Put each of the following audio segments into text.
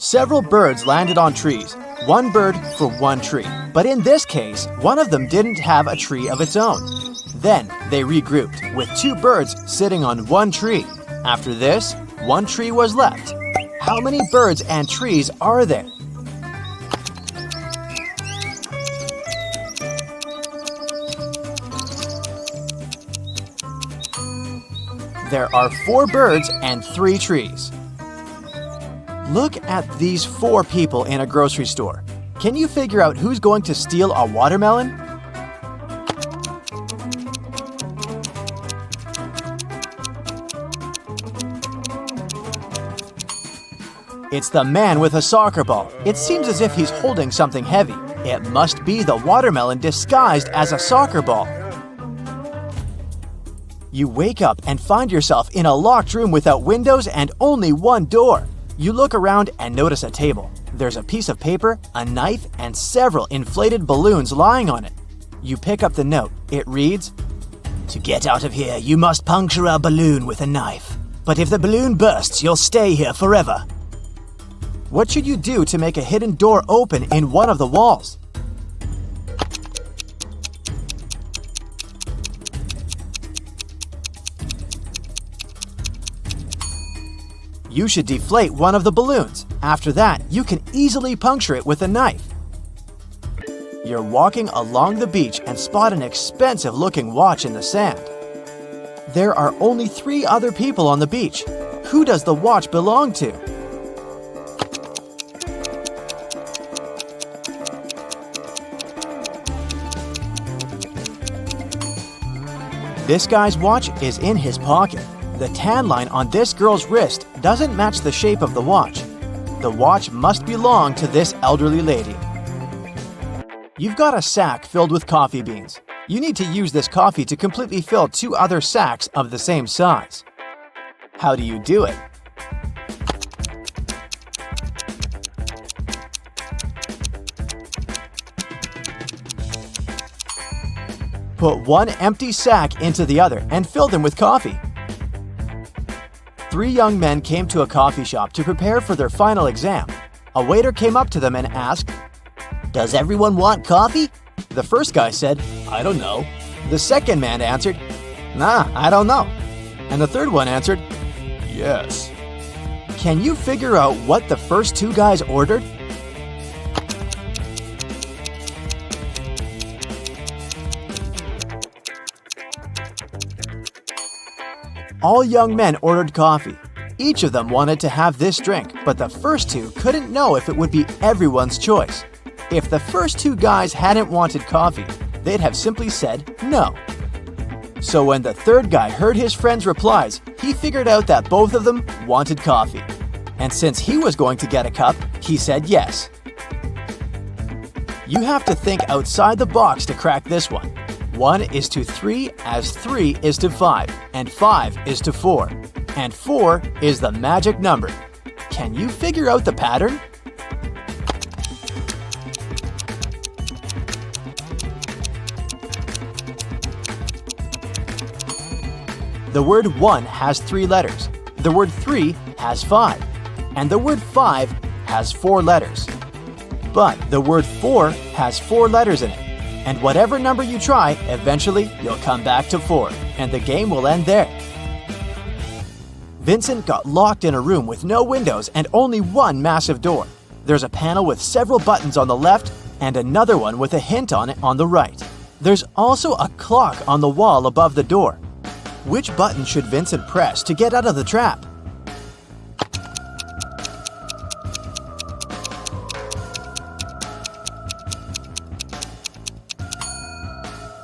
Several birds landed on trees, one bird for one tree. But in this case, one of them didn't have a tree of its own. Then they regrouped, with two birds sitting on one tree. After this, one tree was left. How many birds and trees are there? There are 4 birds and 3 trees. Look at these 4 people in a grocery store. Can you figure out who's going to steal a watermelon? It's the man with a soccer ball. It seems as if he's holding something heavy. It must be the watermelon disguised as a soccer ball. You wake up and find yourself in a locked room without windows and only one door. You look around and notice a table. There's a piece of paper, a knife, and several inflated balloons lying on it. You pick up the note. It reads, "To get out of here, you must puncture a balloon with a knife. But if the balloon bursts, you'll stay here forever." What should you do to make a hidden door open in one of the walls? You should deflate one of the balloons. After that, you can easily puncture it with a knife. You're walking along the beach and spot an expensive-looking watch in the sand. There are only 3 other people on the beach. Who does the watch belong to? This guy's watch is in his pocket. The tan line on this girl's wrist doesn't match the shape of the watch. The watch must belong to this elderly lady. You've got a sack filled with coffee beans. You need to use this coffee to completely fill 2 other sacks of the same size. How do you do it? Put one empty sack into the other and fill them with coffee. 3 young men came to a coffee shop to prepare for their final exam. A waiter came up to them and asked, "Does everyone want coffee?" The first guy said, "I don't know." The second man answered, "Nah, I don't know." And the third one answered, "Yes." Can you figure out what the first 2 guys ordered? All young men ordered coffee. Each of them wanted to have this drink, but the first 2 couldn't know if it would be everyone's choice. If the first 2 guys hadn't wanted coffee, they'd have simply said no. So when the third guy heard his friend's replies, he figured out that both of them wanted coffee. And since he was going to get a cup, he said yes. You have to think outside the box to crack this one. 1 is to 3 as 3 is to 5, and 5 is to 4. And 4 is the magic number. Can you figure out the pattern? The word 1 has 3 letters. The word 3 has 5. And the word 5 has 4 letters. But the word 4 has 4 letters in it. And whatever number you try, eventually you'll come back to 4, and the game will end there. Vincent got locked in a room with no windows and only one massive door. There's a panel with several buttons on the left and another one with a hint on it on the right. There's also a clock on the wall above the door. Which button should Vincent press to get out of the trap?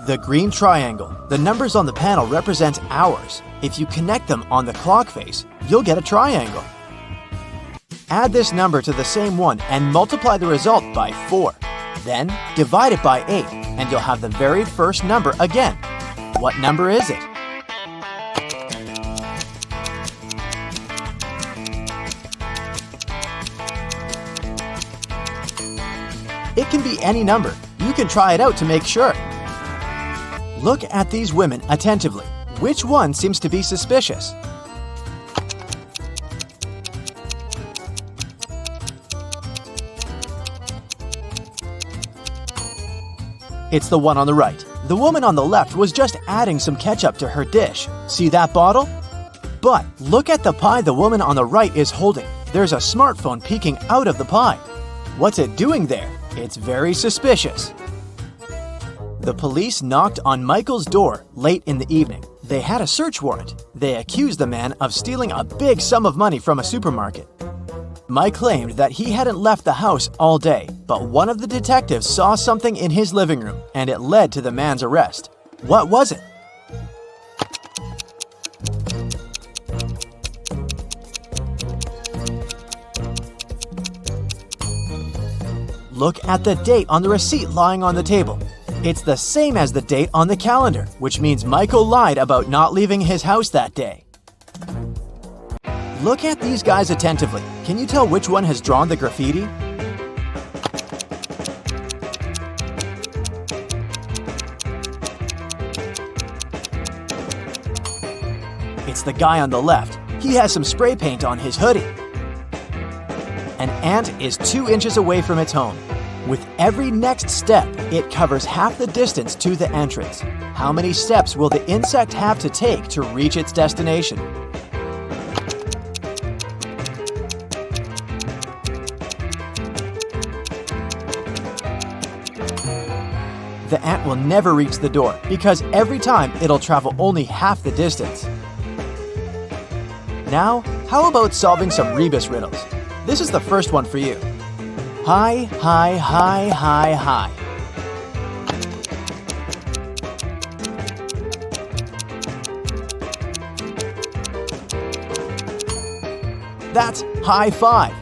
The green triangle. The numbers on the panel represent hours. If you connect them on the clock face, you'll get a triangle. Add this number to the same one and multiply the result by 4. Then divide it by 8 and you'll have the very first number again. What number is it? It can be any number. You can try it out to make sure. Look at these women attentively. Which one seems to be suspicious? It's the one on the right. The woman on the left was just adding some ketchup to her dish. See that bottle? But look at the pie the woman on the right is holding. There's a smartphone peeking out of the pie. What's it doing there? It's very suspicious. The police knocked on Michael's door late in the evening. They had a search warrant. They accused the man of stealing a big sum of money from a supermarket. Mike claimed that he hadn't left the house all day, but one of the detectives saw something in his living room, and it led to the man's arrest. What was it? Look at the date on the receipt lying on the table. It's the same as the date on the calendar, which means Michael lied about not leaving his house that day. Look at these guys attentively. Can you tell which one has drawn the graffiti? It's the guy on the left. He has some spray paint on his hoodie. An ant is 2 inches away from its home. With every next step, it covers half the distance to the entrance. How many steps will the insect have to take to reach its destination? The ant will never reach the door because every time it'll travel only half the distance. Now, how about solving some Rebus riddles? This is the first one for you. High, high, high, high, high. That's high five.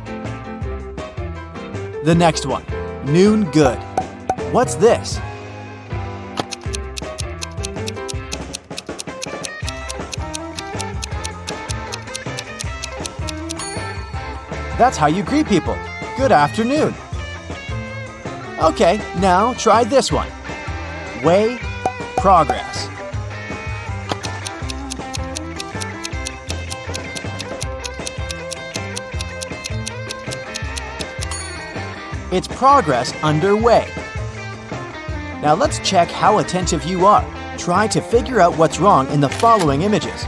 The next one, noon good. What's this? That's how you greet people. Good afternoon. Okay, now try this one. Way, progress. It's progress underway. Now let's check how attentive you are. Try to figure out what's wrong in the following images.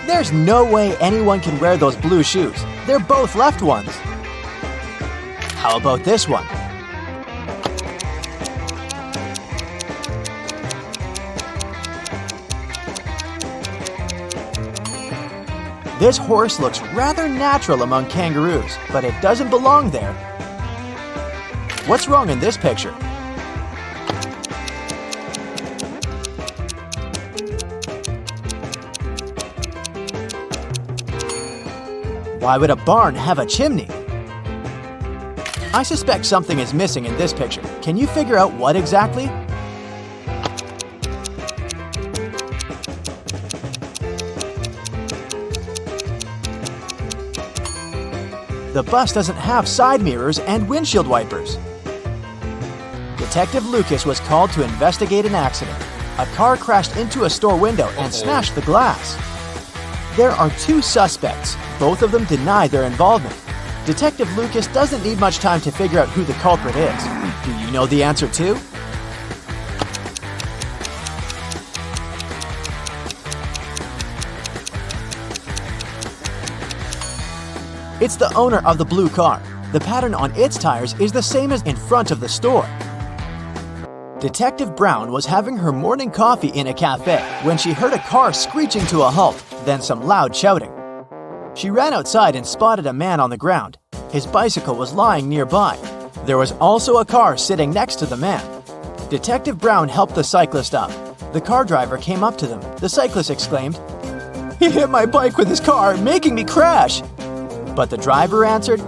There's no way anyone can wear those blue shoes. They're both left ones. How about this one? This horse looks rather natural among kangaroos, but it doesn't belong there. What's wrong in this picture? Why would a barn have a chimney? I suspect something is missing in this picture. Can you figure out what exactly? The bus doesn't have side mirrors and windshield wipers. Detective Lucas was called to investigate an accident. A car crashed into a store window and smashed the glass. There are 2 suspects. Both of them deny their involvement. Detective Lucas doesn't need much time to figure out who the culprit is. Do you know the answer too? It's the owner of the blue car. The pattern on its tires is the same as in front of the store. Detective Brown was having her morning coffee in a cafe when she heard a car screeching to a halt, then some loud shouting. She ran outside and spotted a man on the ground. His bicycle was lying nearby. There was also a car sitting next to the man. Detective Brown helped the cyclist up. The car driver came up to them. The cyclist exclaimed, "He hit my bike with his car, making me crash." But the driver answered,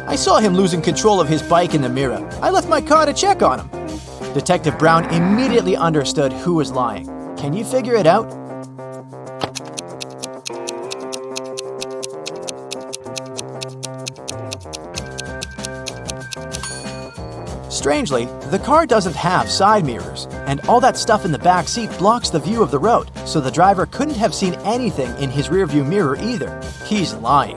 "I saw him losing control of his bike in the mirror. I left my car to check on him." Detective Brown immediately understood who was lying. Can you figure it out? Strangely, the car doesn't have side mirrors, and all that stuff in the back seat blocks the view of the road, so the driver couldn't have seen anything in his rearview mirror either. He's lying.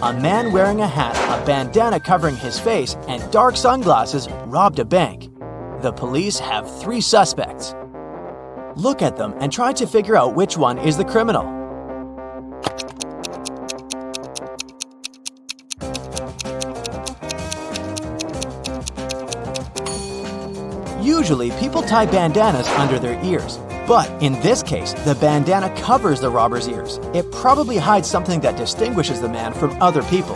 A man wearing a hat, a bandana covering his face, and dark sunglasses robbed a bank. The police have 3 suspects. Look at them and try to figure out which one is the criminal. Usually, people tie bandanas under their ears, but in this case, the bandana covers the robber's ears. It probably hides something that distinguishes the man from other people.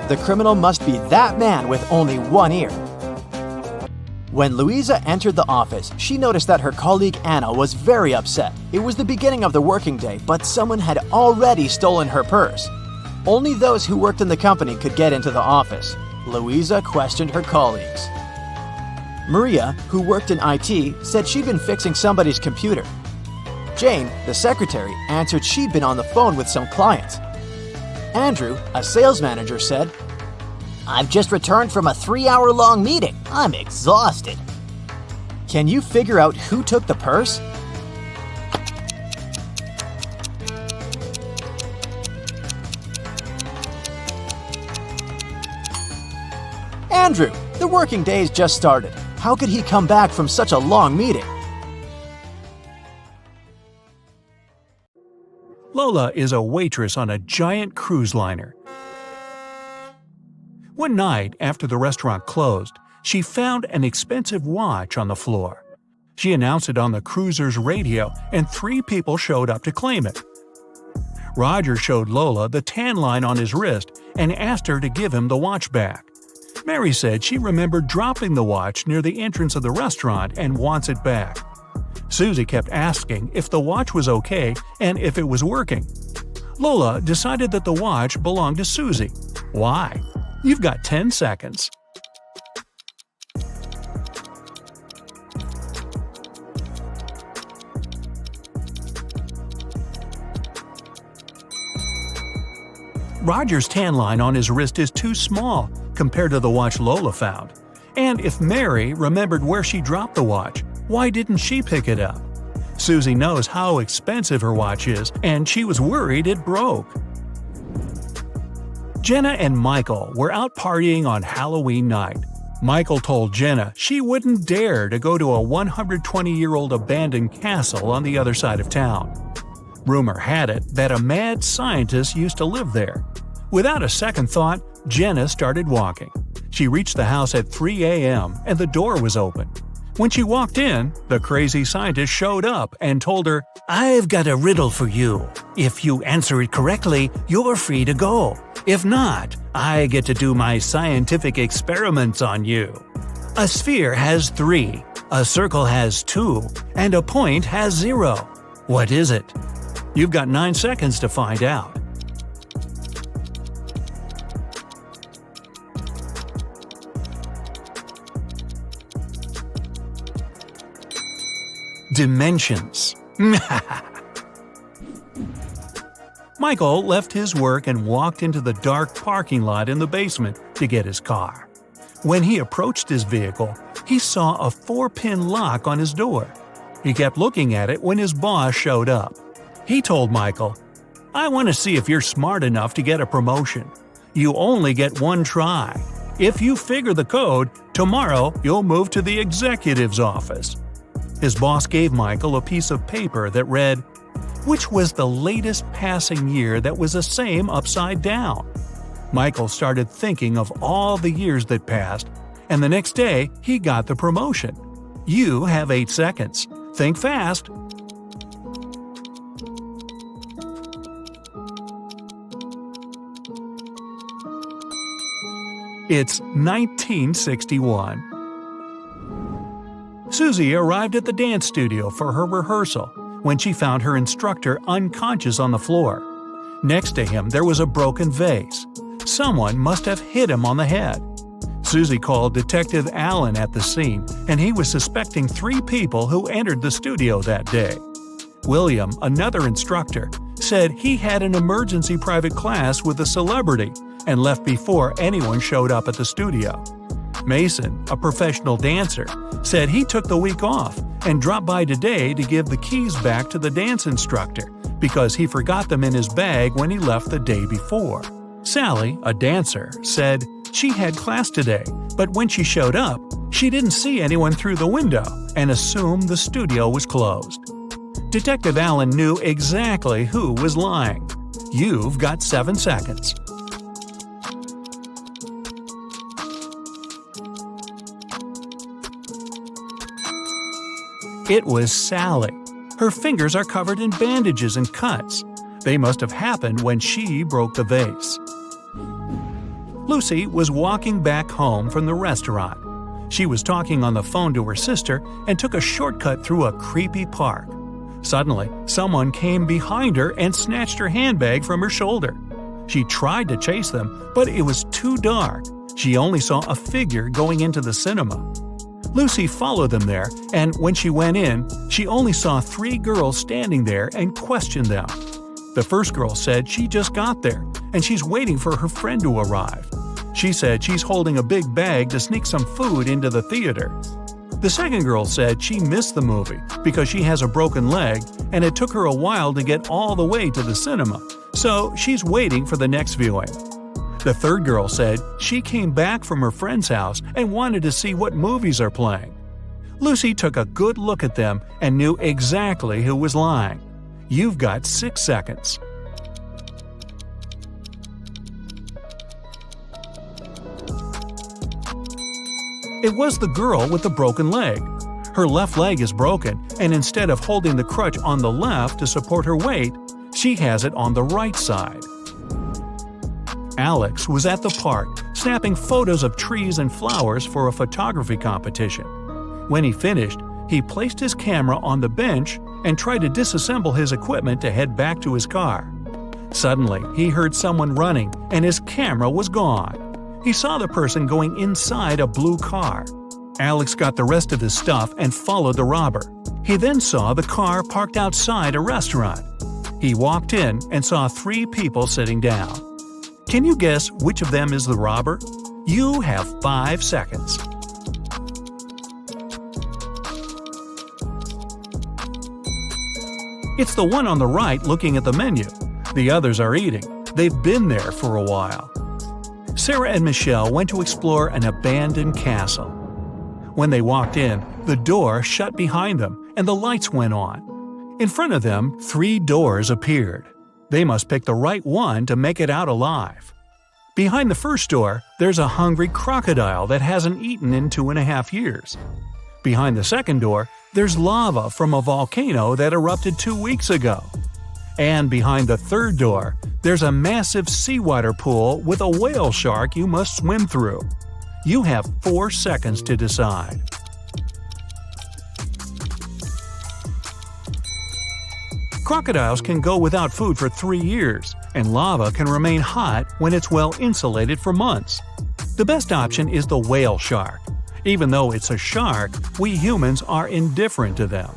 The criminal must be that man with only one ear. When Louisa entered the office, she noticed that her colleague Anna was very upset. It was the beginning of the working day, but someone had already stolen her purse. Only those who worked in the company could get into the office. Louisa questioned her colleagues. Maria, who worked in IT, said she'd been fixing somebody's computer. Jane, the secretary, answered she'd been on the phone with some clients. Andrew, a sales manager, said, "I've just returned from a 3-hour-long meeting. I'm exhausted." "Can you figure out who took the purse?" Andrew, the working day's just started. How could he come back from such a long meeting? Lola is a waitress on a giant cruise liner. One night, after the restaurant closed, she found an expensive watch on the floor. She announced it on the cruiser's radio, and 3 people showed up to claim it. Roger showed Lola the tan line on his wrist and asked her to give him the watch back. Mary said she remembered dropping the watch near the entrance of the restaurant and wants it back. Susie kept asking if the watch was okay and if it was working. Lola decided that the watch belonged to Susie. Why? You've got 10 seconds. Roger's tan line on his wrist is too small compared to the watch Lola found. And if Mary remembered where she dropped the watch, why didn't she pick it up? Susie knows how expensive her watch is, and she was worried it broke. Jenna and Michael were out partying on Halloween night. Michael told Jenna she wouldn't dare to go to a 120-year-old abandoned castle on the other side of town. Rumor had it that a mad scientist used to live there. Without a second thought, Jenna started walking. She reached the house at 3 a.m. and the door was open. When she walked in, the crazy scientist showed up and told her, "I've got a riddle for you. If you answer it correctly, you're free to go. If not, I get to do my scientific experiments on you. A sphere has 3, a circle has 2, and a point has 0. What is it?" You've got 9 seconds to find out. Dimensions. Michael left his work and walked into the dark parking lot in the basement to get his car. When he approached his vehicle, he saw a 4-pin lock on his door. He kept looking at it when his boss showed up. He told Michael, "I want to see if you're smart enough to get a promotion. You only get 1 try. If you figure the code, tomorrow you'll move to the executive's office." His boss gave Michael a piece of paper that read, "Which was the latest passing year that was the same upside down?" Michael started thinking of all the years that passed, and the next day he got the promotion. You have 8 seconds. Think fast. It's 1961. Susie arrived at the dance studio for her rehearsal when she found her instructor unconscious on the floor. Next to him there was a broken vase. Someone must have hit him on the head. Susie called Detective Allen at the scene, and he was suspecting 3 people who entered the studio that day. William, another instructor, said he had an emergency private class with a celebrity and left before anyone showed up at the studio. Mason, a professional dancer, said he took the week off and dropped by today to give the keys back to the dance instructor because he forgot them in his bag when he left the day before. Sally, a dancer, said she had class today, but when she showed up, she didn't see anyone through the window and assumed the studio was closed. Detective Allen knew exactly who was lying. You've got 7 seconds. It was Sally. Her fingers are covered in bandages and cuts. They must have happened when she broke the vase. Lucy was walking back home from the restaurant. She was talking on the phone to her sister and took a shortcut through a creepy park. Suddenly, someone came behind her and snatched her handbag from her shoulder. She tried to chase them, but it was too dark. She only saw a figure going into the cinema. Lucy followed them there, and when she went in, she only saw 3 girls standing there and questioned them. The first girl said she just got there, and she's waiting for her friend to arrive. She said she's holding a big bag to sneak some food into the theater. The second girl said she missed the movie because she has a broken leg and it took her a while to get all the way to the cinema, so she's waiting for the next viewing. The third girl said she came back from her friend's house and wanted to see what movies are playing. Lucy took a good look at them and knew exactly who was lying. You've got 6 seconds. It was the girl with the broken leg. Her left leg is broken, and instead of holding the crutch on the left to support her weight, she has it on the right side. Alex was at the park, snapping photos of trees and flowers for a photography competition. When he finished, he placed his camera on the bench and tried to disassemble his equipment to head back to his car. Suddenly, he heard someone running, and his camera was gone. He saw the person going inside a blue car. Alex got the rest of his stuff and followed the robber. He then saw the car parked outside a restaurant. He walked in and saw 3 people sitting down. Can you guess which of them is the robber? You have 5 seconds. It's the one on the right looking at the menu. The others are eating. They've been there for a while. Sarah and Michelle went to explore an abandoned castle. When they walked in, the door shut behind them and the lights went on. In front of them, 3 doors appeared. They must pick the right one to make it out alive. Behind the first door, there's a hungry crocodile that hasn't eaten in 2.5 years. Behind the second door, there's lava from a volcano that erupted 2 weeks ago. And behind the third door, there's a massive seawater pool with a whale shark you must swim through. You have 4 seconds to decide. Crocodiles can go without food for 3 years, and lava can remain hot when it's well insulated for months. The best option is the whale shark. Even though it's a shark, we humans are indifferent to them.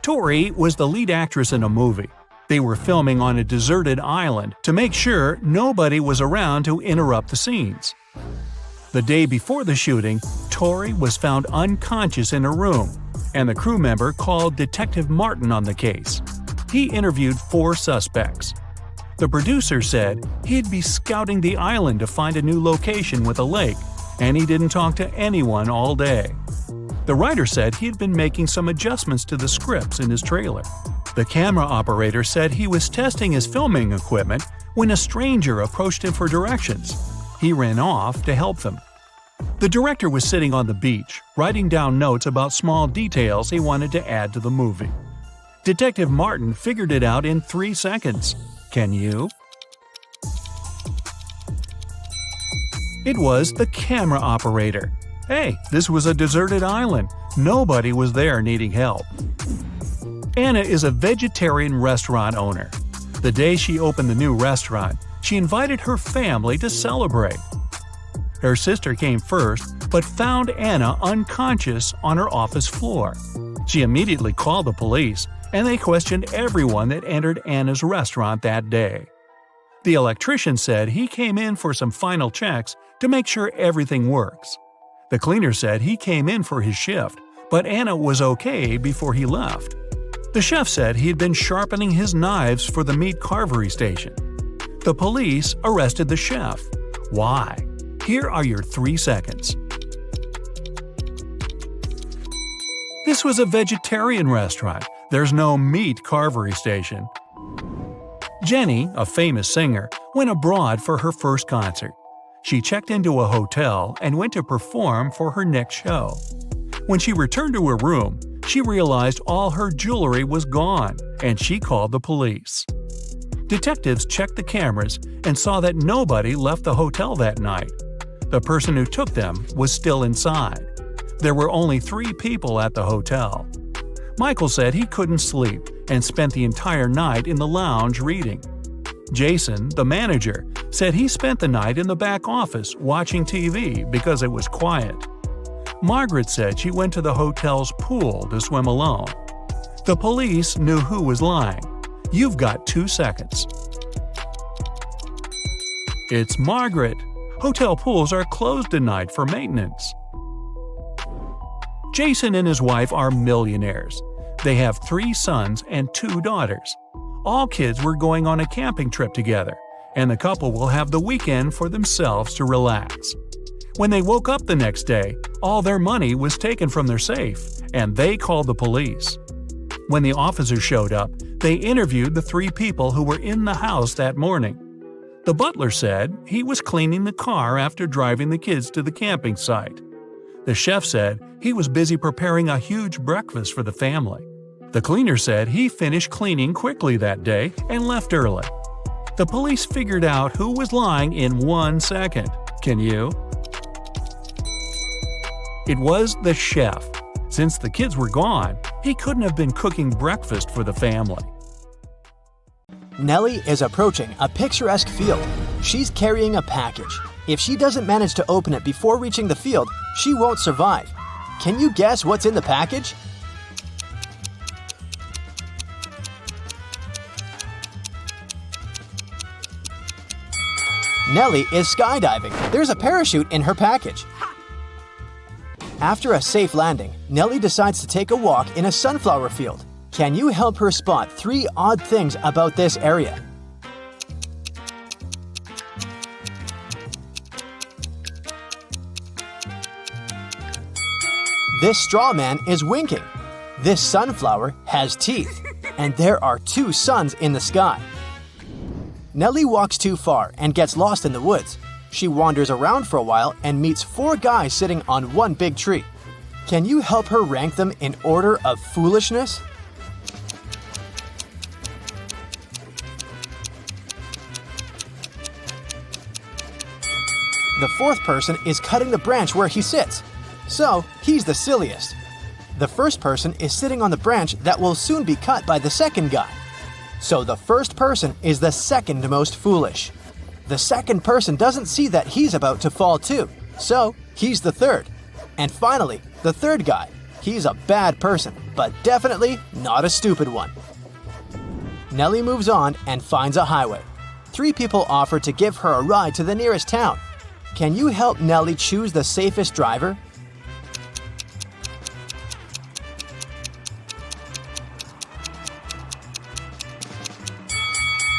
Tori was the lead actress in a movie. They were filming on a deserted island to make sure nobody was around to interrupt the scenes. The day before the shooting, Tori was found unconscious in her room, and the crew member called Detective Martin on the case. He interviewed 4 suspects. The producer said he'd be scouting the island to find a new location with a lake, and he didn't talk to anyone all day. The writer said he'd been making some adjustments to the scripts in his trailer. The camera operator said he was testing his filming equipment when a stranger approached him for directions. He ran off to help them. The director was sitting on the beach, writing down notes about small details he wanted to add to the movie. Detective Martin figured it out in 3 seconds. Can you? It was the camera operator. Hey, this was a deserted island. Nobody was there needing help. Anna is a vegetarian restaurant owner. The day she opened the new restaurant, she invited her family to celebrate. Her sister came first, but found Anna unconscious on her office floor. She immediately called the police, and they questioned everyone that entered Anna's restaurant that day. The electrician said he came in for some final checks to make sure everything works. The cleaner said he came in for his shift, but Anna was okay before he left. The chef said he had been sharpening his knives for the meat carvery station. The police arrested the chef. Why? Here are your 3 seconds. This was a vegetarian restaurant. There's no meat carvery station. Jenny, a famous singer, went abroad for her first concert. She checked into a hotel and went to perform for her next show. When she returned to her room, she realized all her jewelry was gone, and she called the police. Detectives checked the cameras and saw that nobody left the hotel that night. The person who took them was still inside. There were only 3 people at the hotel. Michael said he couldn't sleep and spent the entire night in the lounge reading. Jason, the manager, said he spent the night in the back office watching TV because it was quiet. Margaret said she went to the hotel's pool to swim alone. The police knew who was lying. You've got 2 seconds. It's Margaret. Hotel pools are closed tonight for maintenance. Jason and his wife are millionaires. They have 3 sons and 2 daughters. All kids were going on a camping trip together, and the couple will have the weekend for themselves to relax. When they woke up the next day, all their money was taken from their safe, and they called the police. When the officers showed up, they interviewed the 3 people who were in the house that morning. The butler said he was cleaning the car after driving the kids to the camping site. The chef said he was busy preparing a huge breakfast for the family. The cleaner said he finished cleaning quickly that day and left early. The police figured out who was lying in 1 second. Can you? It was the chef. Since the kids were gone, he couldn't have been cooking breakfast for the family. Nellie is approaching a picturesque field. She's carrying a package. If she doesn't manage to open it before reaching the field, she won't survive. Can you guess what's in the package? Nellie is skydiving. There's a parachute in her package. After a safe landing, Nellie decides to take a walk in a sunflower field. Can you help her spot 3 odd things about this area? This straw man is winking. This sunflower has teeth, and there are 2 suns in the sky. Nellie walks too far and gets lost in the woods. She wanders around for a while and meets 4 guys sitting on one big tree. Can you help her rank them in order of foolishness? The 4th person is cutting the branch where he sits, so he's the silliest. The first person is sitting on the branch that will soon be cut by the second guy. So the first person is the second most foolish. The second person doesn't see that he's about to fall too, so he's the third. And finally, the third guy. He's a bad person, but definitely not a stupid one. Nellie moves on and finds a highway. 3 people offer to give her a ride to the nearest town. Can you help Nellie choose the safest driver?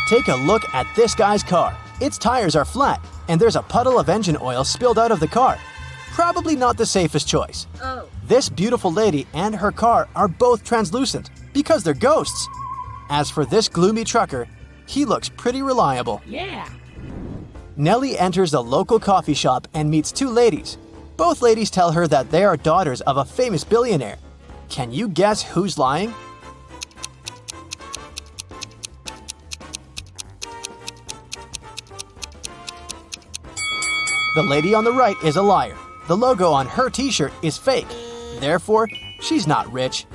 Take a look at this guy's car. Its tires are flat, and there's a puddle of engine oil spilled out of the car. Probably not the safest choice. This beautiful lady and her car are both translucent because they're ghosts. As for this gloomy trucker, he looks pretty reliable. Nellie enters a local coffee shop and meets 2 ladies. Both ladies tell her that they are daughters of a famous billionaire. Can you guess who's lying? The lady on the right is a liar. The logo on her t-shirt is fake. Therefore, she's not rich.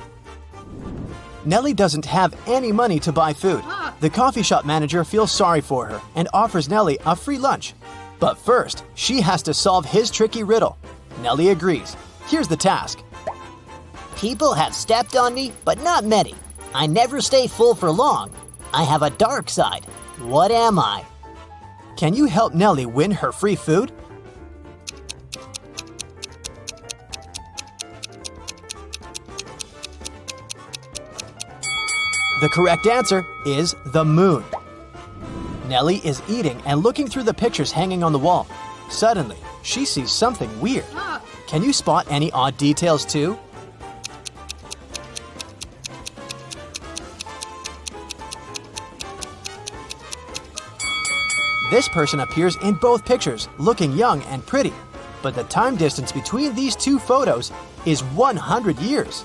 Nellie doesn't have any money to buy food. The coffee shop manager feels sorry for her and offers Nellie a free lunch. But first, she has to solve his tricky riddle. Nellie agrees. Here's the task. People have stepped on me, but not many. I never stay full for long. I have a dark side. What am I? Can you help Nellie win her free food? The correct answer is the moon. Nellie is eating and looking through the pictures hanging on the wall. Suddenly, she sees something weird. Can you spot any odd details too? This person appears in both pictures, looking young and pretty, but the time distance between these two photos is 100 years.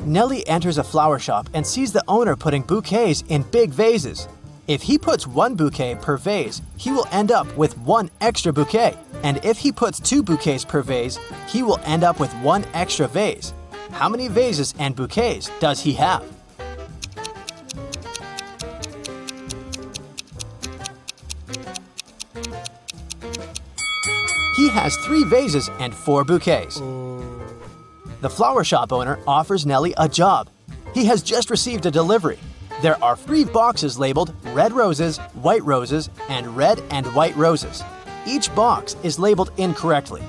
Nellie enters a flower shop and sees the owner putting bouquets in big vases. If he puts one bouquet per vase, he will end up with one extra bouquet. And if he puts 2 bouquets per vase, he will end up with 1 extra vase. How many vases and bouquets does he have? He has 3 vases and 4 bouquets. The flower shop owner offers Nellie a job. He has just received a delivery. There are 3 boxes labeled red roses, white roses, and red and white roses. Each box is labeled incorrectly.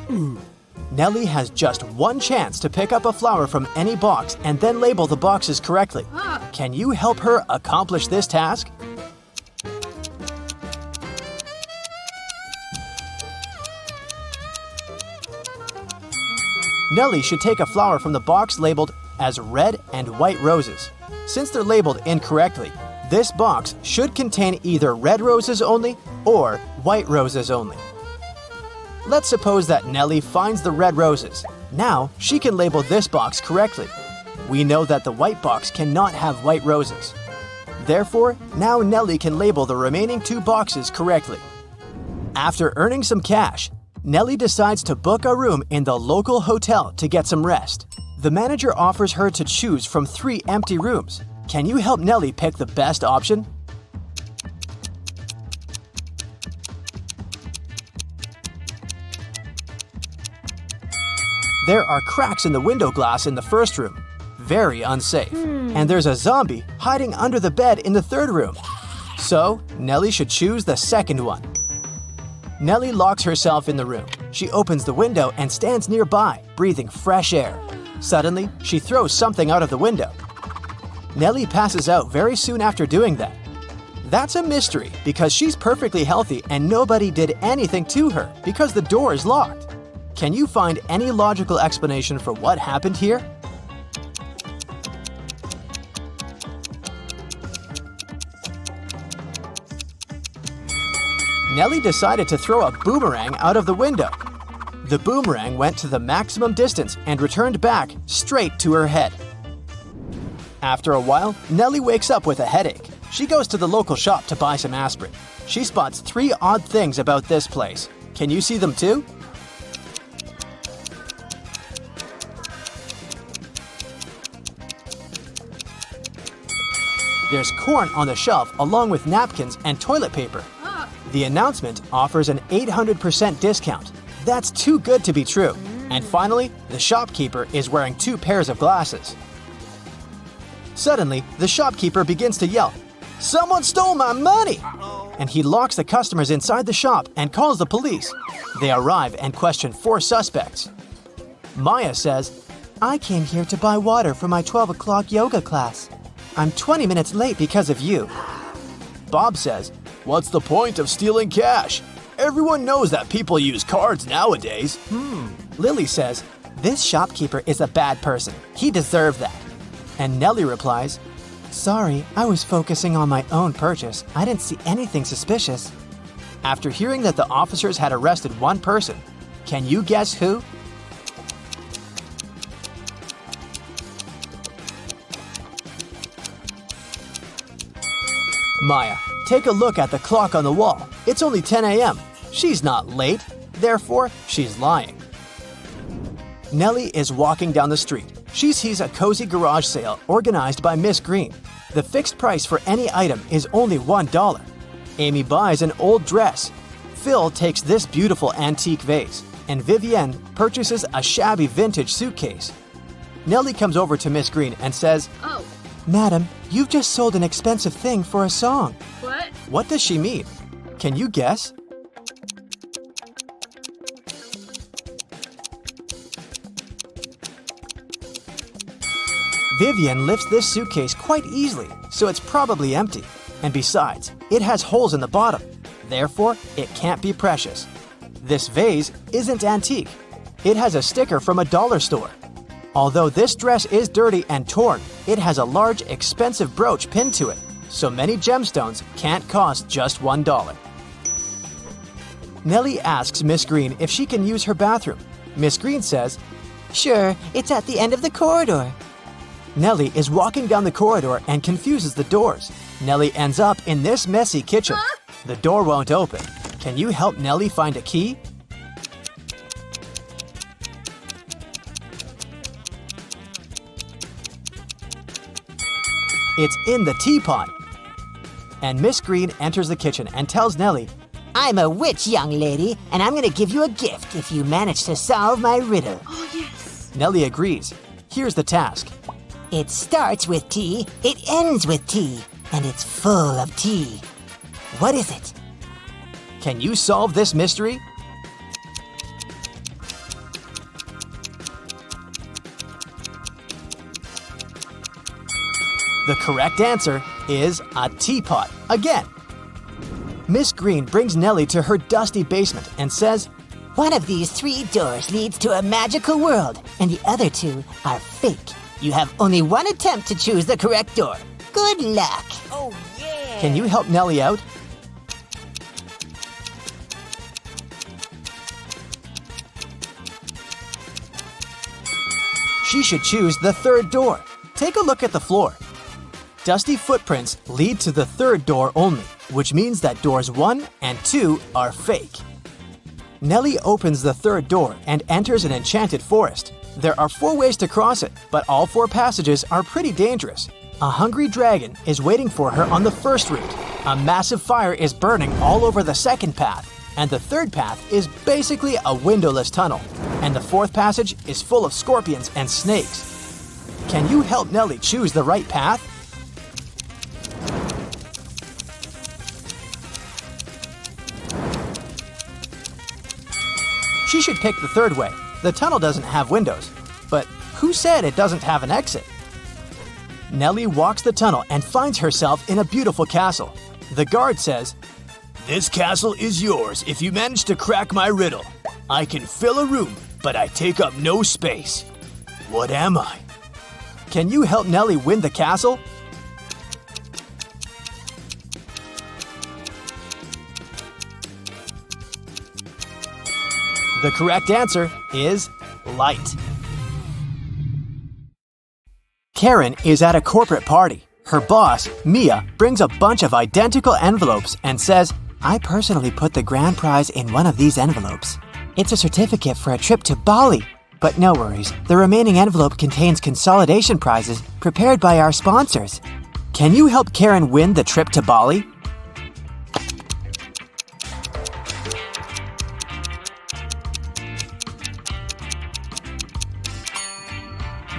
Nellie has just one chance to pick up a flower from any box and then label the boxes correctly. Can you help her accomplish this task? Nellie should take a flower from the box labeled as red and white roses. Since they're labeled incorrectly, this box should contain either red roses only or white roses only. Let's suppose that Nellie finds the red roses. Now she can label this box correctly. We know that the white box cannot have white roses. Therefore, now Nellie can label the remaining 2 boxes correctly. After earning some cash, Nellie decides to book a room in the local hotel to get some rest. The manager offers her to choose from 3 empty rooms. Can you help Nellie pick the best option? There are cracks in the window glass in the first room. Very unsafe. And there's a zombie hiding under the bed in the third room. So, Nellie should choose the second one. Nellie locks herself in the room. She opens the window and stands nearby, breathing fresh air. Suddenly, she throws something out of the window. Nellie passes out very soon after doing that. That's a mystery because she's perfectly healthy and nobody did anything to her because the door is locked. Can you find any logical explanation for what happened here? Nellie decided to throw a boomerang out of the window. The boomerang went to the maximum distance and returned back straight to her head. After a while, Nellie wakes up with a headache. She goes to the local shop to buy some aspirin. She spots 3 odd things about this place. Can you see them too? There's corn on the shelf along with napkins and toilet paper. The announcement offers an 800% discount. That's too good to be true. And finally, the shopkeeper is wearing 2 pairs of glasses. Suddenly, the shopkeeper begins to yell, "Someone stole my money!" And he locks the customers inside the shop and calls the police. They arrive and question 4 suspects. Maya says, "I came here to buy water for my 12 o'clock yoga class. I'm 20 minutes late because of you." Bob says, "What's the point of stealing cash? Everyone knows that people use cards nowadays." Lily says, "This shopkeeper is a bad person. He deserved that." And Nellie replies, "Sorry, I was focusing on my own purchase. I didn't see anything suspicious." After hearing that the officers had arrested one person, can you guess who? Maya, take a look at the clock on the wall. It's only 10 a.m. She's not late, therefore she's lying. Nellie is walking down the street. She sees a cozy garage sale organized by Miss Green. The fixed price for any item is only $1. Amy buys an old dress. Phil takes this beautiful antique vase, and Vivienne purchases a shabby vintage suitcase. Nellie comes over to Miss Green and says, "Oh, "Madam, you've just sold an expensive thing for a song." what? What does she mean? Can you guess? Vivian lifts this suitcase quite easily, so it's probably empty. And besides, it has holes in the bottom. Therefore, it can't be precious. This vase isn't antique. It has a sticker from a dollar store. Although this dress is dirty and torn, it has a large, expensive brooch pinned to it, so many gemstones can't cost just $1. Nellie asks Miss Green if she can use her bathroom. Miss Green says, Sure, it's at the end of the corridor. Nellie is walking down the corridor and confuses the doors. Nellie ends up in this messy kitchen. The door won't open. Can you help Nellie find a key? It's in the teapot. And Miss Green enters the kitchen and tells Nellie, I'm a witch, young lady, and I'm gonna give you a gift if you manage to solve my riddle. Oh, yes. Nellie agrees. Here's the task. It starts with T, it ends with T, and it's full of tea. What is it? Can you solve this mystery? The correct answer is a teapot again. Miss Green brings Nellie to her dusty basement and says, One of these 3 doors leads to a magical world, and the other 2 are fake. You have only one attempt to choose the correct door. Good luck. Oh, yeah. Can you help Nellie out? She should choose the 3rd door. Take a look at the floor. Dusty footprints lead to the 3rd door only, which means that doors 1 and 2 are fake. Nellie opens the 3rd door and enters an enchanted forest. There are 4 ways to cross it, but all 4 passages are pretty dangerous. A hungry dragon is waiting for her on the first route. A massive fire is burning all over the 2nd path. And the 3rd path is basically a windowless tunnel. And the 4th passage is full of scorpions and snakes. Can you help Nellie choose the right path? She should pick the 3rd way. The tunnel doesn't have windows. But who said it doesn't have an exit? Nellie walks the tunnel and finds herself in a beautiful castle. The guard says, This castle is yours if you manage to crack my riddle. I can fill a room, but I take up no space. What am I? Can you help Nellie win the castle? The correct answer is light. Karen is at a corporate party. Her boss, Mia, brings a bunch of identical envelopes and says, I personally put the grand prize in one of these envelopes. It's a certificate for a trip to Bali. But no worries, the remaining envelope contains consolidation prizes prepared by our sponsors. Can you help Karen win the trip to Bali?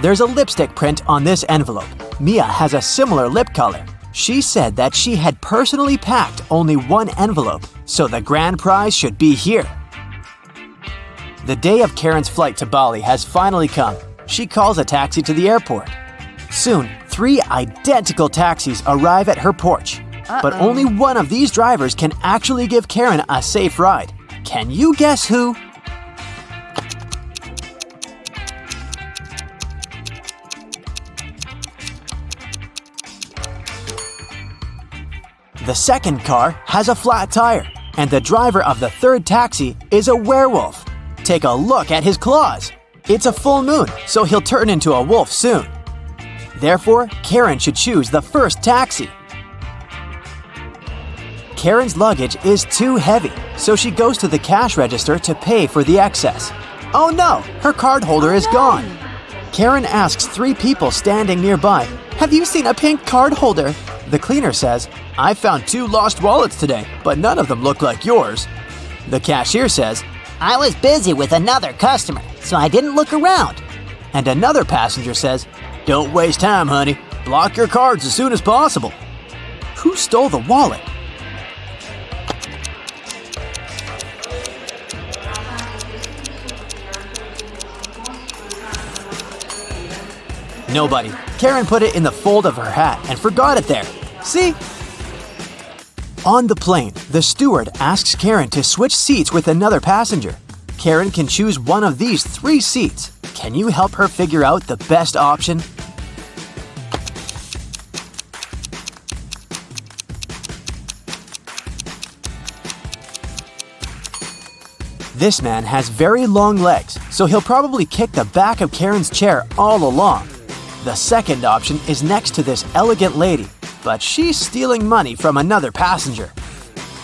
There's a lipstick print on this envelope. Mia has a similar lip color. She said that she had personally packed only one envelope, so the grand prize should be here. The day of Karen's flight to Bali has finally come. She calls a taxi to the airport. Soon, 3 identical taxis arrive at her porch. But only one of these drivers can actually give Karen a safe ride. Can you guess who? The second car has a flat tire, and the driver of the 3rd taxi is a werewolf. Take a look at his claws. It's a full moon, so he'll turn into a wolf soon. Therefore, Karen should choose the first taxi. Karen's luggage is too heavy, so she goes to the cash register to pay for the excess. Oh no, her card holder is gone. Karen asks 3 people standing nearby, Have you seen a pink card holder? The cleaner says, I found 2 lost wallets today, but none of them look like yours. The cashier says, I was busy with another customer, so I didn't look around. And another passenger says, Don't waste time, honey. Block your cards as soon as possible. Who stole the wallet? Nobody. Karen put it in the fold of her hat and forgot it there. See? On the plane, the steward asks Karen to switch seats with another passenger. Karen can choose one of these 3 seats. Can you help her figure out the best option? This man has very long legs, so he'll probably kick the back of Karen's chair all along. The second option is next to this elegant lady, but she's stealing money from another passenger.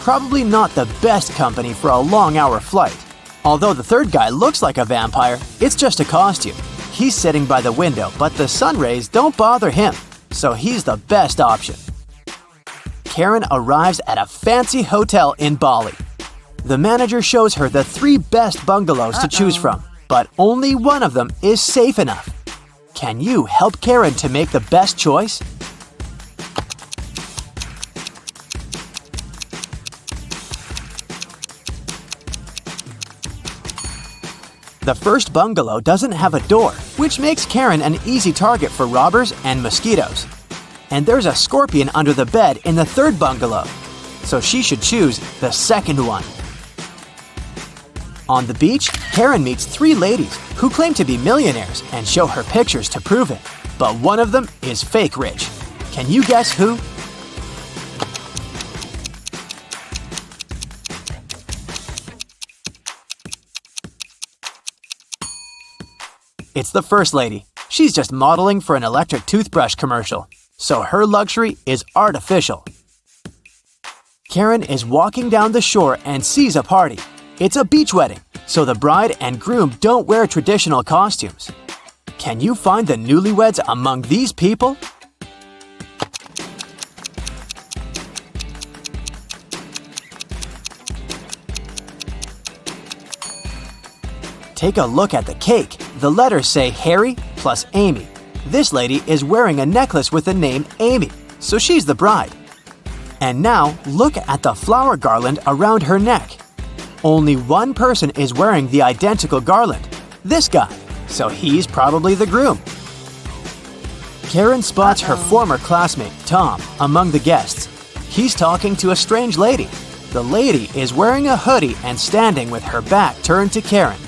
Probably not the best company for a long-hour flight. Although the third guy looks like a vampire, it's just a costume. He's sitting by the window, but the sun rays don't bother him, so he's the best option. Karen arrives at a fancy hotel in Bali. The manager shows her the 3 best bungalows to choose from, but only one of them is safe enough. Can you help Karen to make the best choice? The first bungalow doesn't have a door, which makes Karen an easy target for robbers and mosquitoes. And there's a scorpion under the bed in the third bungalow, so she should choose the second one. On the beach, Karen meets 3 ladies who claim to be millionaires and show her pictures to prove it. But one of them is fake rich. Can you guess who? It's the first lady. She's just modeling for an electric toothbrush commercial, so her luxury is artificial. Karen is walking down the shore and sees a party. It's a beach wedding, so the bride and groom don't wear traditional costumes. Can you find the newlyweds among these people? Take a look at the cake. The letters say Harry plus Amy. This lady is wearing a necklace with the name Amy, so she's the bride. And now look at the flower garland around her neck. Only one person is wearing the identical garland, this guy, so he's probably the groom. Karen spots her former classmate, Tom, among the guests. He's talking to a strange lady. The lady is wearing a hoodie and standing with her back turned to Karen,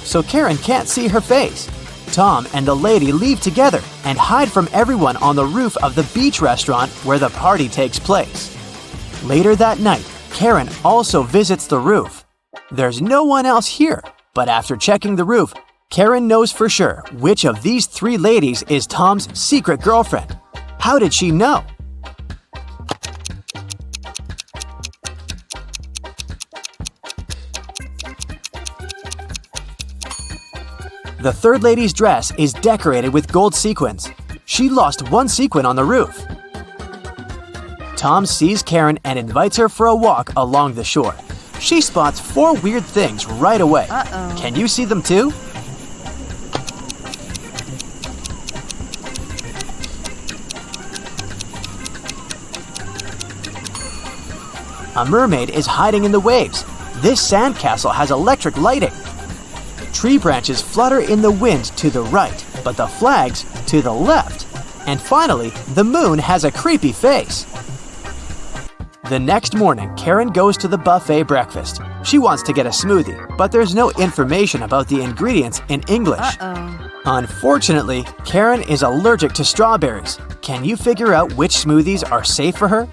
so Karen can't see her face. Tom and the lady leave together and hide from everyone on the roof of the beach restaurant where the party takes place. Later that night, Karen also visits the roof. There's no one else here, but after checking the roof, Karen knows for sure which of these 3 ladies is Tom's secret girlfriend. How did she know? The third lady's dress is decorated with gold sequins. She lost one sequin on the roof. Tom sees Karen and invites her for a walk along the shore. She spots 4 weird things right away. Can you see them too? A mermaid is hiding in the waves. This sandcastle has electric lighting. Tree branches flutter in the wind to the right, but the flags to the left. And finally, the moon has a creepy face. The next morning, Karen goes to the buffet breakfast. She wants to get a smoothie, but there's no information about the ingredients in English. Unfortunately, Karen is allergic to strawberries. Can you figure out which smoothies are safe for her?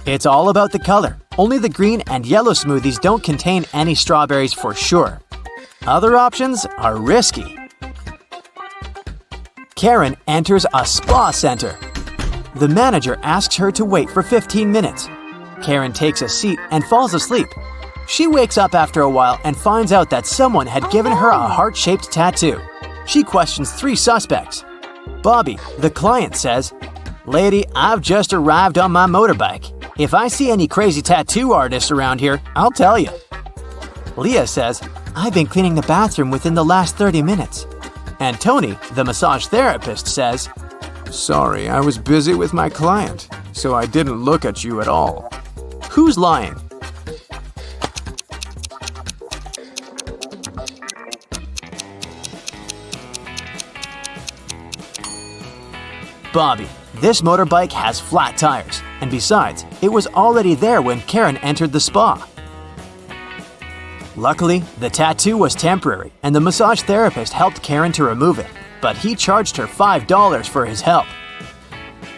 It's all about the color. Only the green and yellow smoothies don't contain any strawberries for sure. Other options are risky. Karen enters a spa center. The manager asks her to wait for 15 minutes. Karen takes a seat and falls asleep. She wakes up after a while and finds out that someone had given her a heart-shaped tattoo. She questions 3 suspects. Bobby, the client, says, "Lady, I've just arrived on my motorbike. If I see any crazy tattoo artists around here, I'll tell you." Leah says, "I've been cleaning the bathroom within the last 30 minutes. And Tony, the massage therapist, says, "Sorry, I was busy with my client, so I didn't look at you at all." Who's lying? Bobby. This motorbike has flat tires, and besides, it was already there when Karen entered the spa. Luckily, the tattoo was temporary, and the massage therapist helped Karen to remove it, but he charged her $5 for his help.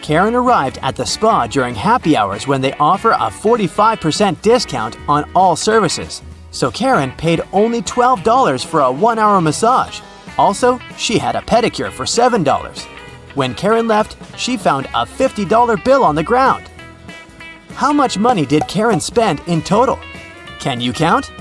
Karen arrived at the spa during happy hours when they offer a 45% discount on all services. So Karen paid only $12 for a 1-hour massage. Also, she had a pedicure for $7. When Karen left, she found a $50 bill on the ground. How much money did Karen spend in total? Can you count?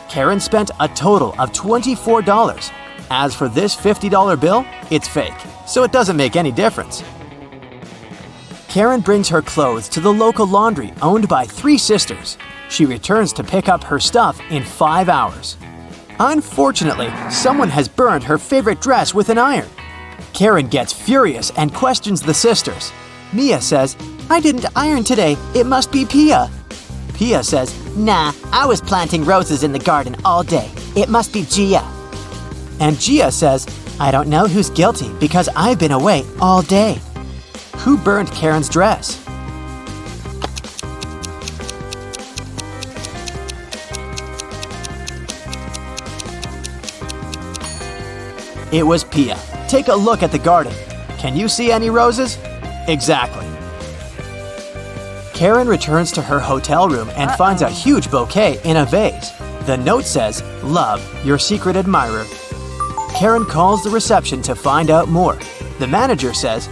Karen spent a total of $24. As for this $50 bill, it's fake, so it doesn't make any difference. Karen brings her clothes to the local laundry owned by 3 sisters. She returns to pick up her stuff in 5 hours. Unfortunately, someone has burned her favorite dress with an iron. Karen gets furious and questions the sisters. Mia says, "I didn't iron today, it must be Pia." Pia says, Nah, I was planting roses in the garden all day. It must be Gia. and Gia says, "I don't know who's guilty because I've been away all day." Who burned Karen's dress? It was Pia. Take a look at the garden. Can you see any roses? Exactly. Karen returns to her hotel room and finds a huge bouquet in a vase. The note says, "Love, your secret admirer." Karen calls the reception to find out more. The manager says,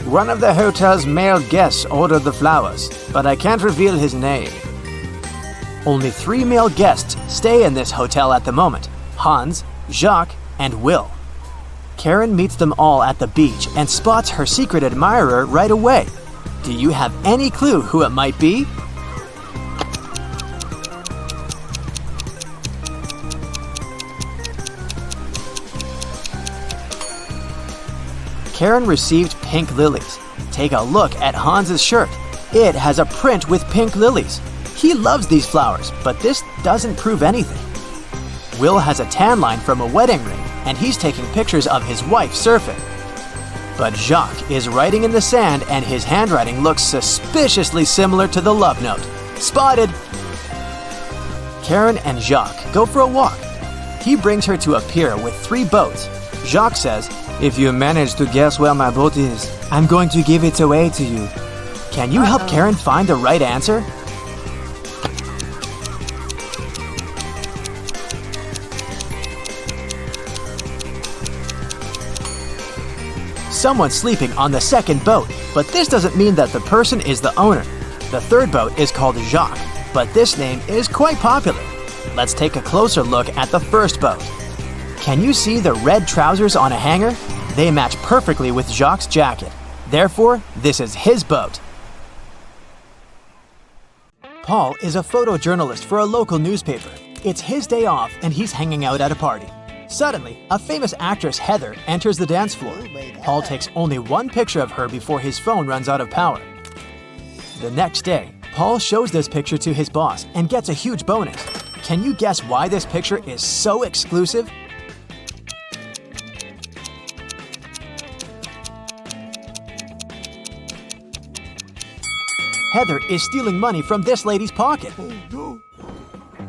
"One of the hotel's male guests ordered the flowers, but I can't reveal his name." Only 3 male guests stay in this hotel at the moment: Hans, Jacques, and Will. Karen meets them all at the beach and spots her secret admirer right away. Do you have any clue who it might be? Karen received pink lilies. Take a look at Hans's shirt. It has a print with pink lilies. He loves these flowers, but this doesn't prove anything. Will has a tan line from a wedding ring, and he's taking pictures of his wife surfing. But Jacques is writing in the sand, and his handwriting looks suspiciously similar to the love note. Spotted! Karen and Jacques go for a walk. He brings her to a pier with 3 boats. Jacques says, "If you manage to guess where my boat is, I'm going to give it away to you." Can you help Karen find the right answer? Someone's sleeping on the second boat, but this doesn't mean that the person is the owner. The third boat is called Jacques, but this name is quite popular. Let's take a closer look at the first boat. Can you see the red trousers on a hanger? They match perfectly with Jacques' jacket. Therefore, this is his boat. Paul is a photojournalist for a local newspaper. It's his day off and he's hanging out at a party. Suddenly, a famous actress, Heather, enters the dance floor. Paul takes only one picture of her before his phone runs out of power. The next day, Paul shows this picture to his boss and gets a huge bonus. Can you guess why this picture is so exclusive? Heather is stealing money from this lady's pocket.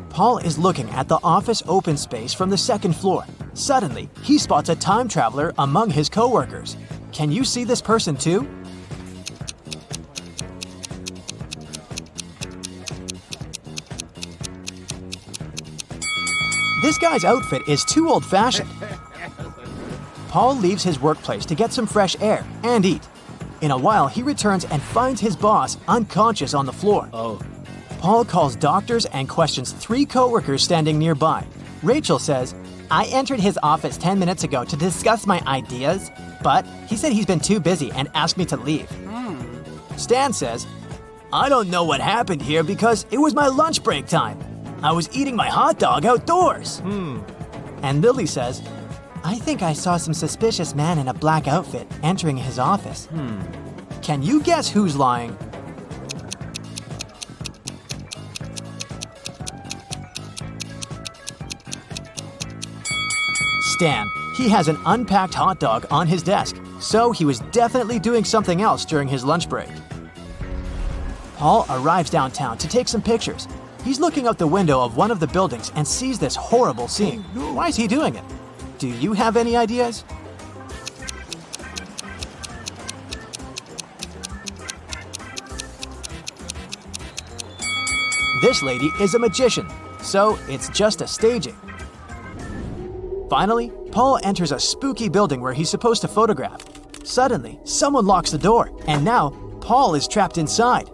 Paul is looking at the office open space from the second floor. Suddenly, he spots a time traveler among his coworkers. Can you see this person too? This guy's outfit is too old-fashioned. Paul leaves his workplace to get some fresh air and eat. In a while, he returns and finds his boss unconscious on the floor. Paul calls doctors and questions 3 coworkers standing nearby. Rachel says, "I entered his office 10 minutes ago to discuss my ideas, but he said he's been too busy and asked me to leave." Stan says, "I don't know what happened here because it was my lunch break time. I was eating my hot dog outdoors." And Lily says, "I think I saw some suspicious man in a black outfit entering his office." Can you guess who's lying? Stan. He has an unpacked hot dog on his desk, so he was definitely doing something else during his lunch break. Paul arrives downtown to take some pictures. He's looking out the window of one of the buildings and sees this horrible scene. Why is he doing it? Do you have any ideas? This lady is a magician, so it's just a staging. Finally, Paul enters a spooky building where he's supposed to photograph. Suddenly, someone locks the door, and now Paul is trapped inside.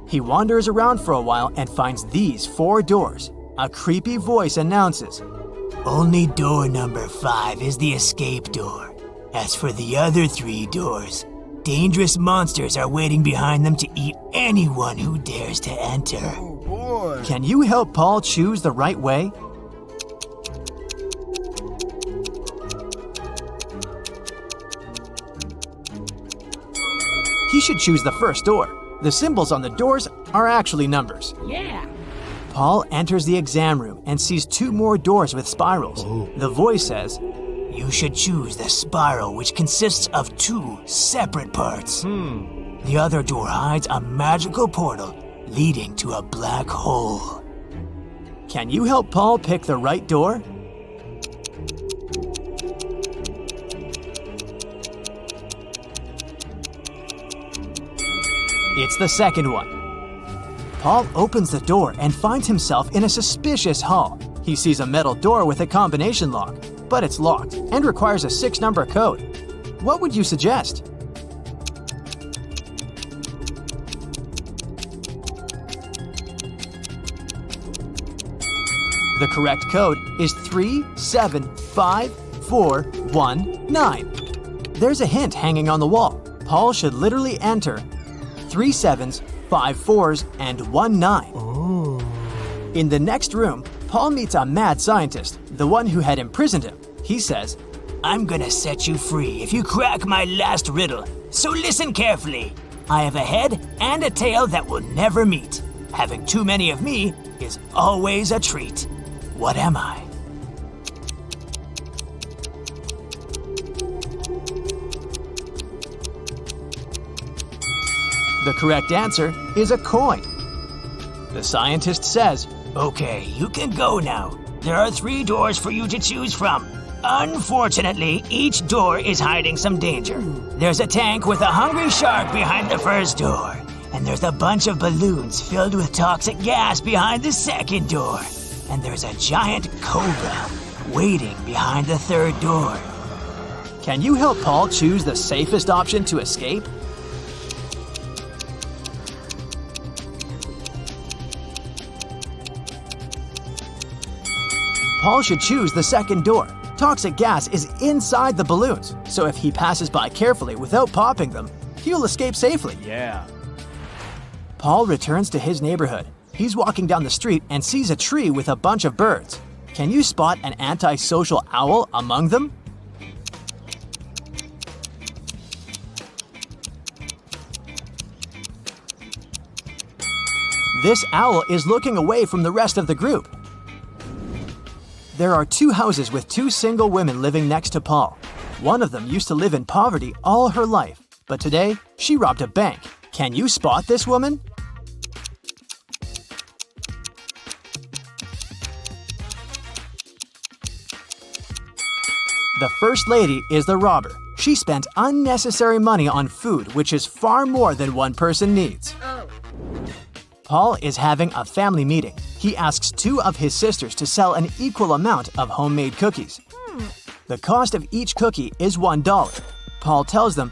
He wanders around for a while and finds these 4 doors. A creepy voice announces, Only door number 5 is the escape door. As for the other 3 doors, dangerous monsters are waiting behind them to eat anyone who dares to enter. Can you help Paul choose the right way? He should choose the first door. The symbols on the doors are actually numbers. Yeah. Paul enters the exam room and sees 2 more doors with spirals. The voice says, You should choose the spiral, which consists of 2 separate parts. The other door hides a magical portal leading to a black hole. Can you help Paul pick the right door? It's the second one. Paul opens the door and finds himself in a suspicious hall. He sees a metal door with a combination lock, but it's locked and requires a 6-number code. What would you suggest? The correct code is 375419. There's a hint hanging on the wall. Paul should literally enter 3 7s, 5 4s, and 1 9. In the next room, Paul meets a mad scientist, the one who had imprisoned him. He says, I'm gonna set you free if you crack my last riddle. So listen carefully. I have a head and a tail that will never meet. Having too many of me is always a treat. What am I? The correct answer is a coin. The scientist says, Okay, you can go now. There are 3 doors for you to choose from. Unfortunately, each door is hiding some danger. There's a tank with a hungry shark behind the first door. And there's a bunch of balloons filled with toxic gas behind the second door. And there's a giant cobra waiting behind the third door. Can you help Paul choose the safest option to escape? Paul should choose the second door. Toxic gas is inside the balloons, so if he passes by carefully without popping them, he'll escape safely. Yeah. Paul returns to his neighborhood. He's walking down the street and sees a tree with a bunch of birds. Can you spot an antisocial owl among them? This owl is looking away from the rest of the group. There are 2 houses with 2 single women living next to Paul. One of them used to live in poverty all her life, but today she robbed a bank. Can you spot this woman? The first lady is the robber. She spent unnecessary money on food, which is far more than one person needs. Paul is having a family meeting. He asks 2 of his sisters to sell an equal amount of homemade cookies. The cost of each cookie is $1. Paul tells them,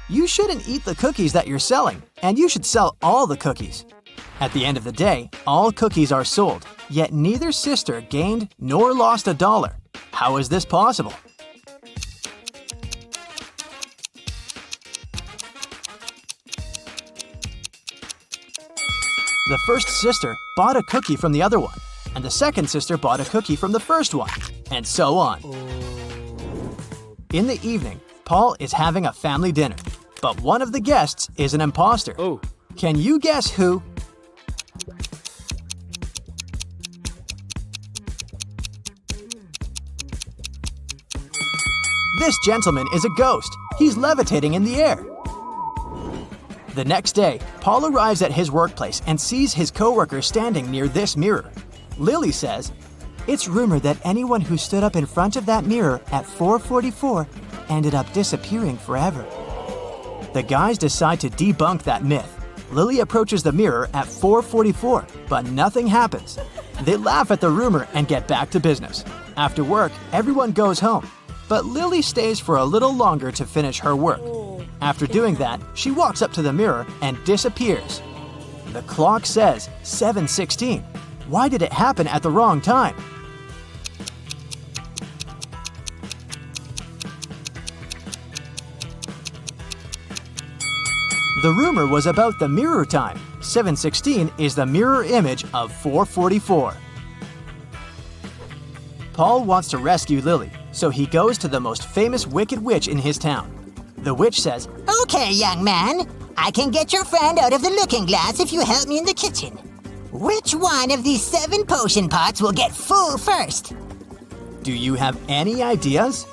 You shouldn't eat the cookies that you're selling, and you should sell all the cookies. At the end of the day, all cookies are sold, yet neither sister gained nor lost $1. How is this possible? The first sister bought a cookie from the other one, and the second sister bought a cookie from the first one, and so on. In the evening, Paul is having a family dinner, but one of the guests is an imposter. Oh. Can you guess who? This gentleman is a ghost. He's levitating in the air. The next day, Paul arrives at his workplace and sees his coworker standing near this mirror. Lily says, "It's rumored that anyone who stood up in front of that mirror at 4:44 ended up disappearing forever." The guys decide to debunk that myth. Lily approaches the mirror at 4:44, but nothing happens. They laugh at the rumor and get back to business. After work, everyone goes home, but Lily stays for a little longer to finish her work. After doing that, she walks up to the mirror and disappears. The clock says 7:16. Why did it happen at the wrong time? The rumor was about the mirror time. 7:16 is the mirror image of 4:44. Paul wants to rescue Lily, so he goes to the most famous wicked witch in his town. The witch says, Okay, young man. I can get your friend out of the looking glass if you help me in the kitchen. Which one of these 7 potion pots will get full first? "Do you have any ideas?"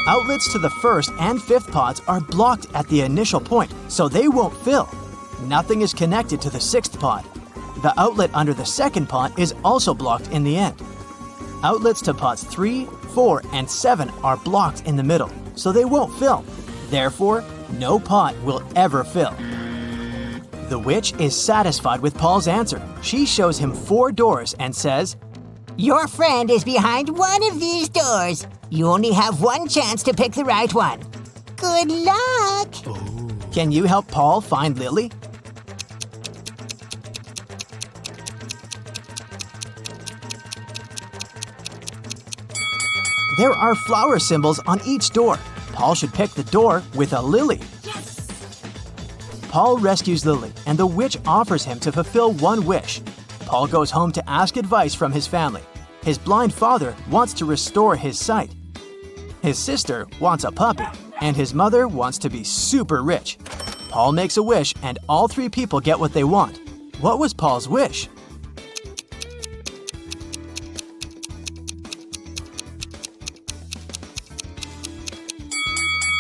Outlets to the first and fifth pots are blocked at the initial point, so they won't fill. Nothing is connected to the sixth pot. The outlet under the second pot is also blocked in the end. Outlets to pots 3, 4, and 7 are blocked in the middle, so they won't fill. Therefore, no pot will ever fill. The witch is satisfied with Paul's answer. She shows him 4 doors and says, Your friend is behind one of these doors. You only have one chance to pick the right one. Good luck! "Can you help Paul find Lily?" There are flower symbols on each door. Paul should pick the door with a lily. Paul rescues Lily, and the witch offers him to fulfill one wish. Paul goes home to ask advice from his family. His blind father wants to restore his sight. His sister wants a puppy, and his mother wants to be super rich. Paul makes a wish, and all 3 people get what they want. What was Paul's wish?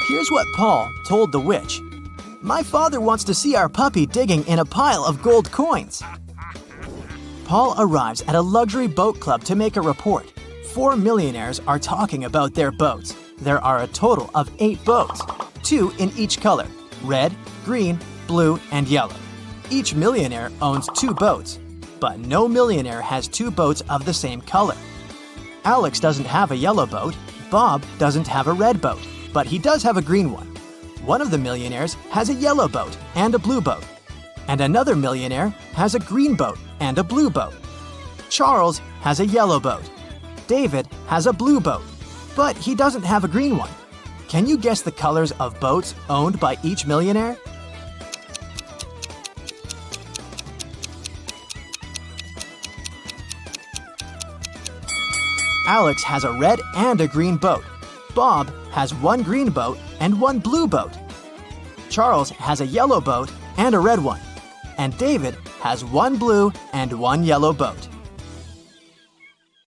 Here's what Paul told the witch. "My father wants to see our puppy digging in a pile of gold coins." Paul arrives at a luxury boat club to make a report. 4 millionaires are talking about their boats. There are a total of 8 boats, 2 in each color: red, green, blue, and yellow. Each millionaire owns 2 boats, but no millionaire has 2 boats of the same color. Alex doesn't have a yellow boat, Bob doesn't have a red boat, but he does have a green one. One of the millionaires has a yellow boat and a blue boat, and another millionaire has a green boat and a blue boat. Charles has a yellow boat. David has a blue boat, but he doesn't have a green one. Can you guess the colors of boats owned by each millionaire? Alex has a red and a green boat. Bob has 1 green boat and 1 blue boat. Charles has a yellow boat and a red one. And David has 1 blue and 1 yellow boat.